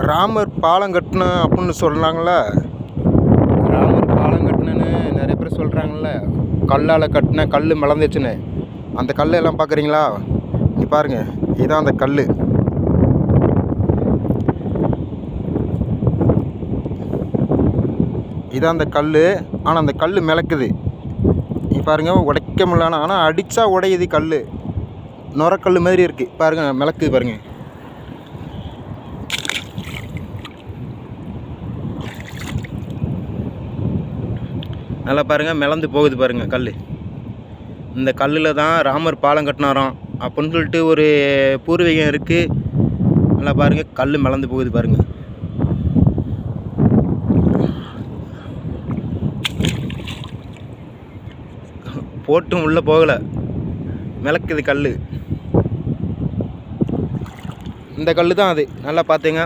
ராமர் பாலம் கட்டணும் அப்படின்னு சொல்கிறாங்களே. ராமர் பாலம் கட்டணுன்னு நிறைய பேர் சொல்கிறாங்கல்ல. கல்லால் கட்டின கல் மிளந்துச்சுன்னு. அந்த கல் எல்லாம் பார்க்குறீங்களா? இங்கே பாருங்கள், இதுதான் அந்த கல். இதான் அந்த கல். ஆனால் அந்த கல் மிளக்குது. பாருங்கள், உடைக்க முடியல. ஆனால் அடித்தா உடையுது கல். நுரக்கல் மாதிரி இருக்குது. பாருங்கள், மிளக்குது பாருங்கள். நல்லா பாருங்கள், மிளந்து போகுது பாருங்கள் கல். இந்த கல்லில் தான் ராமர் பாலம் கட்டினாராம் அப்படின்னு சொல்லிட்டு ஒரு பூர்வீகம் இருக்குது. நல்லா பாருங்கள், கல் மிளந்து போகுது பாருங்கள். போட்டும் உள்ளே போகலை, மிளக்குது கல். இந்த கல் தான் அது. நல்லா பார்த்துங்க.